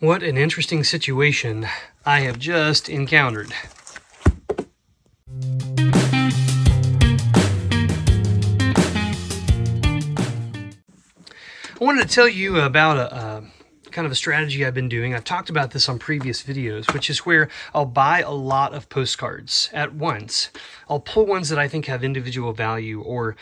What an interesting situation I have just encountered. I wanted to tell you about a kind of a strategy I've been doing. I've talked about this on previous videos, which is where I'll buy a lot of postcards at once. I'll pull ones that I think have individual value, or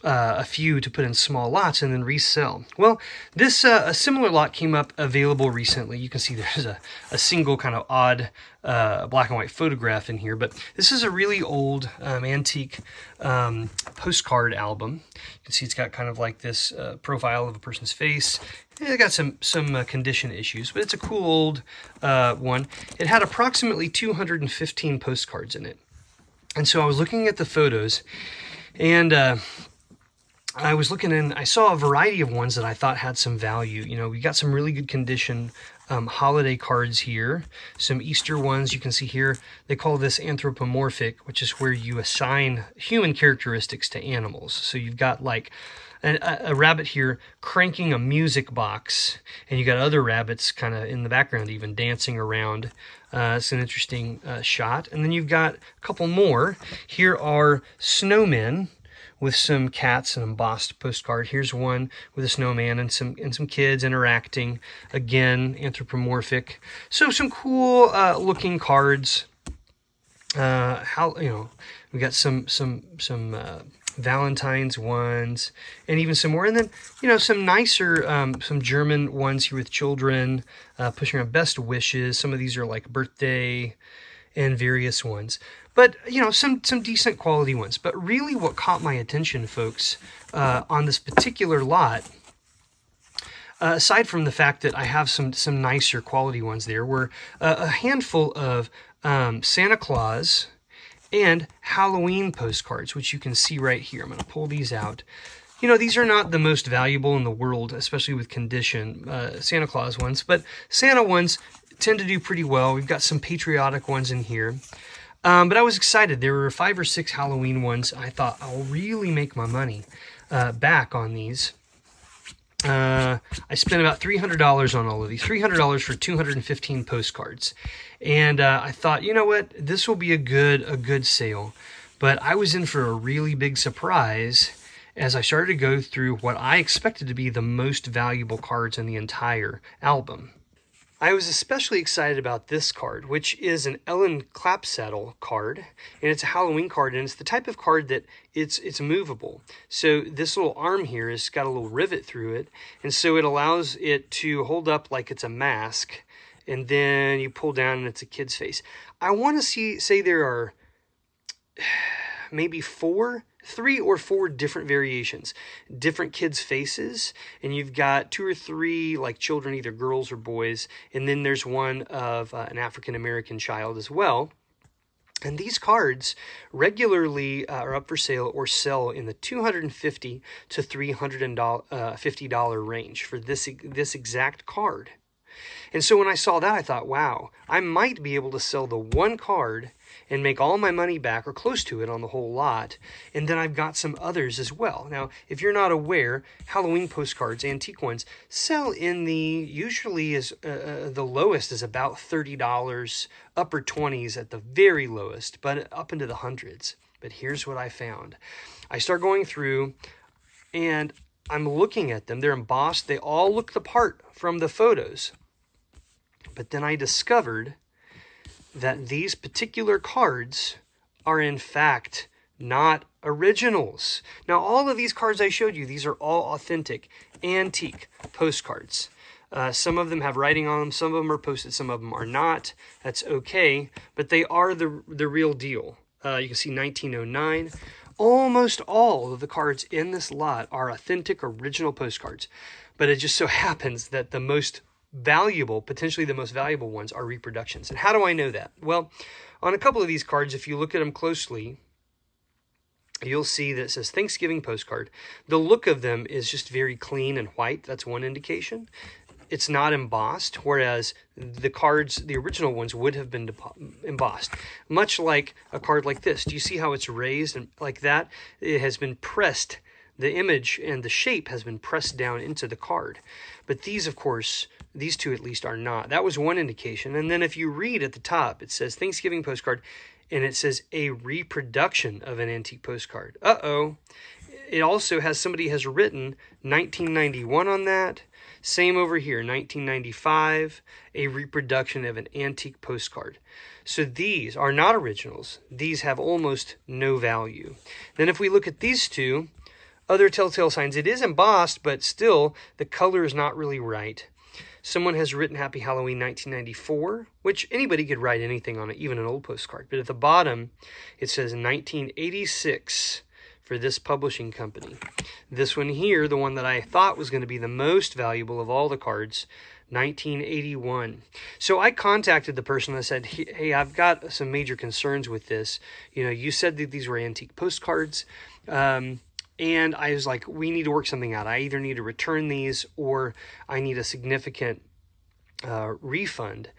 a few to put in small lots and then resell. Well, this a similar lot came up available recently. You can see there's a single kind of odd black and white photograph in here, but this is a really old antique postcard album. You can see it's got kind of like this profile of a person's face. It's got some condition issues, but it's a cool old one. It had approximately 215 postcards in it. And so I was looking at the photos, and I was looking, and I saw a variety of ones that I thought had some value. You know, we got some really good condition holiday cards here, some Easter ones. You can see here, they call this anthropomorphic, which is where you assign human characteristics to animals. So you've got like a rabbit here cranking a music box, and you got other rabbits kind of in the background even dancing around. It's an interesting shot. And then you've got a couple more. Here are snowmen with some cats, an embossed postcard. Here's one with a snowman and some kids interacting. Again, anthropomorphic. So some cool looking cards. We got some Valentine's ones, and even some more. And then, you know, some nicer, some German ones here with children pushing around best wishes. Some of these are like birthday and various ones. But, you know, some decent quality ones. But really what caught my attention, folks, on this particular lot, aside from the fact that I have some nicer quality ones there, were a handful of Santa Claus and Halloween postcards, which you can see right here. I'm going to pull these out. You know, these are not the most valuable in the world, especially with condition, Santa Claus ones, but Santa ones tend to do pretty well. We've got some patriotic ones in here. But I was excited. There were 5 or 6 Halloween ones. I thought I'll really make my money back on these. I spent about $300 on all of these. $300 for 215 postcards. And I thought, you know what? This will be a good sale. But I was in for a really big surprise as I started to go through what I expected to be the most valuable cards in the entire album. I was especially excited about this card, which is an Ellen Clapsaddle card, and it's a Halloween card, and it's the type of card that it's movable. So this little arm here has got a little rivet through it, and so it allows it to hold up like it's a mask, and then you pull down and it's a kid's face. I want to say there are maybe 3 or 4 different variations, different kids' faces, and you've got 2 or 3 like children, either girls or boys, and then there's one of an African-American child as well. And these cards regularly are up for sale or sell in the $250 to $350 range for this exact card. And so when I saw that, I thought, wow, I might be able to sell the one card and make all my money back, or close to it, on the whole lot. And then I've got some others as well. Now, if you're not aware, Halloween postcards, antique ones, sell in usually the lowest is about $30, upper 20s at the very lowest, but up into the hundreds. But here's what I found. I start going through, and I'm looking at them. They're embossed. They all look the part from the photos. But then I discovered that these particular cards are in fact not originals. Now, all of these cards I showed you, these are all authentic, antique postcards. Some of them have writing on them, some of them are posted, some of them are not. That's okay, but they are the real deal. You can see 1909. Almost all of the cards in this lot are authentic, original postcards. But it just so happens that the most valuable, potentially the most valuable ones, are reproductions. And how do I know that? Well, on a couple of these cards, if you look at them closely, you'll see that it says Thanksgiving postcard. The look of them is just very clean and white. That's one indication. It's not embossed, whereas the cards, the original ones, would have been embossed. Much like a card like this. Do you see how it's raised and like that? It has been pressed. The image and the shape has been pressed down into the card. But these, of course, These two at least are not. That was one indication. And then if you read at the top, it says Thanksgiving postcard, and it says a reproduction of an antique postcard. Uh-oh. It also has, somebody has written 1991 on that. Same over here, 1995, a reproduction of an antique postcard. So these are not originals. These have almost no value. Then if we look at these two, other telltale signs, it is embossed, but still the color is not really right. Someone has written Happy Halloween 1994, which anybody could write anything on it, even an old postcard. But at the bottom, it says 1986 for this publishing company. This one here, the one that I thought was going to be the most valuable of all the cards, 1981. So I contacted the person. I said, hey, I've got some major concerns with this. You know, you said that these were antique postcards. And I was like, we need to work something out. I either need to return these or I need a significant refund.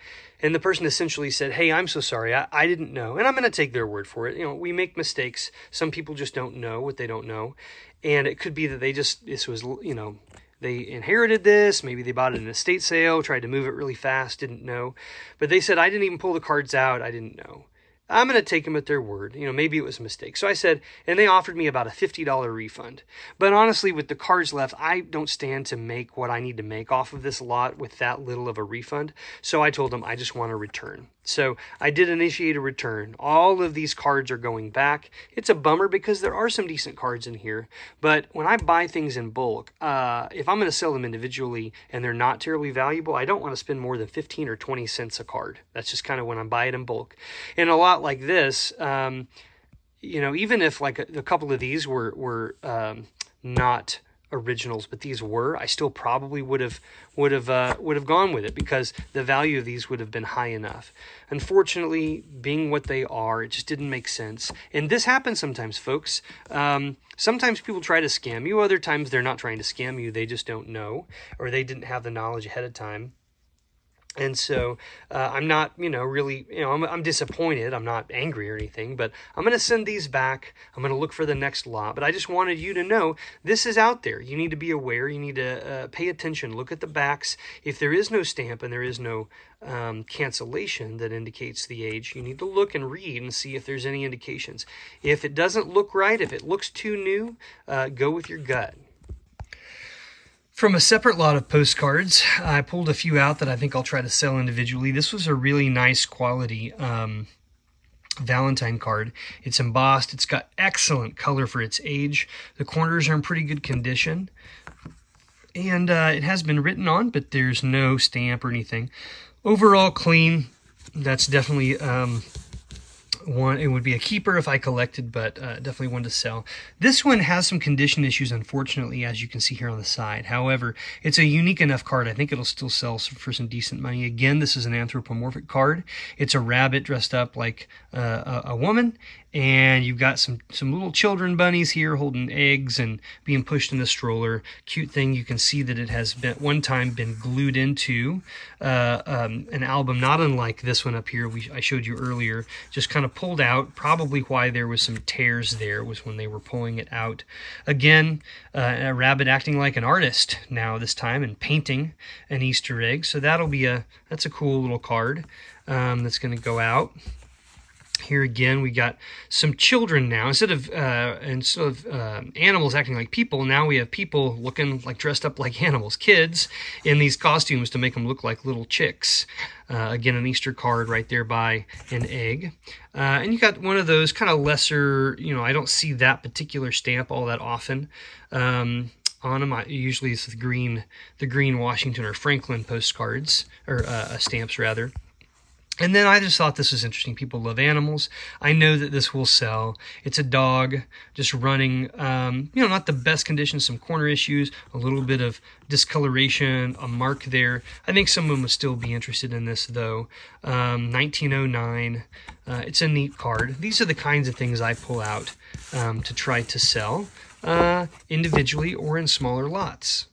And the person essentially said, hey, I'm so sorry. I didn't know. And I'm going to take their word for it. You know, we make mistakes. Some people just don't know what they don't know. And it could be that this was, you know, they inherited this. Maybe they bought it in an estate sale, tried to move it really fast, didn't know. But they said, I didn't even pull the cards out. I didn't know. I'm going to take them at their word. You know, maybe it was a mistake. So I said, and they offered me about a $50 refund. But honestly, with the cards left, I don't stand to make what I need to make off of this lot with that little of a refund. So I told them I just want a return. So I did initiate a return. All of these cards are going back. It's a bummer because there are some decent cards in here. But when I buy things in bulk, if I'm going to sell them individually and they're not terribly valuable, I don't want to spend more than 15 or 20 cents a card. That's just kind of when I buy it in bulk. And a lot like this, you know, even if like a couple of these were not originals, but these were, I still probably would have gone with it because the value of these would have been high enough. Unfortunately, being what they are, it just didn't make sense. And this happens sometimes, folks. Sometimes people try to scam you. Other times they're not trying to scam you. They just don't know, or they didn't have the knowledge ahead of time. And so I'm not, you know, really, you know, I'm disappointed. I'm not angry or anything, but I'm going to send these back. I'm going to look for the next lot. But I just wanted you to know this is out there. You need to be aware. You need to pay attention. Look at the backs. If there is no stamp and there is no cancellation that indicates the age, you need to look and read and see if there's any indications. If it doesn't look right, if it looks too new, go with your gut. From a separate lot of postcards, I pulled a few out that I think I'll try to sell individually. This was a really nice quality Valentine card. It's embossed. It's got excellent color for its age. The corners are in pretty good condition. And it has been written on, but there's no stamp or anything. Overall clean. That's definitely one. It would be a keeper if I collected, but definitely one to sell. This one has some condition issues, unfortunately, as you can see here on the side. However, it's a unique enough card. I think it'll still sell for some decent money. Again, this is an anthropomorphic card. It's a rabbit dressed up like a woman, and you've got some little children bunnies here holding eggs and being pushed in a stroller. Cute thing. You can see that it has been one time been glued into an album, not unlike this one up here I showed you earlier. Just kind of pulled out. Probably why there was some tears there was when they were pulling it out. Again, a rabbit acting like an artist now this time and painting an Easter egg. So that's a cool little card that's going to go out. Here again, we got some children now. Instead of animals acting like people, now we have people looking like dressed up like animals, kids in these costumes to make them look like little chicks. Again, an Easter card right there by an egg. And you got one of those kind of lesser, you know, I don't see that particular stamp all that often. On them, usually it's the green Washington or Franklin postcards, or stamps rather. And then I just thought this was interesting. People love animals. I know that this will sell. It's a dog just running, you know, not the best condition, some corner issues, a little bit of discoloration, a mark there. I think someone would still be interested in this, though. 1909. It's a neat card. These are the kinds of things I pull out to try to sell individually or in smaller lots.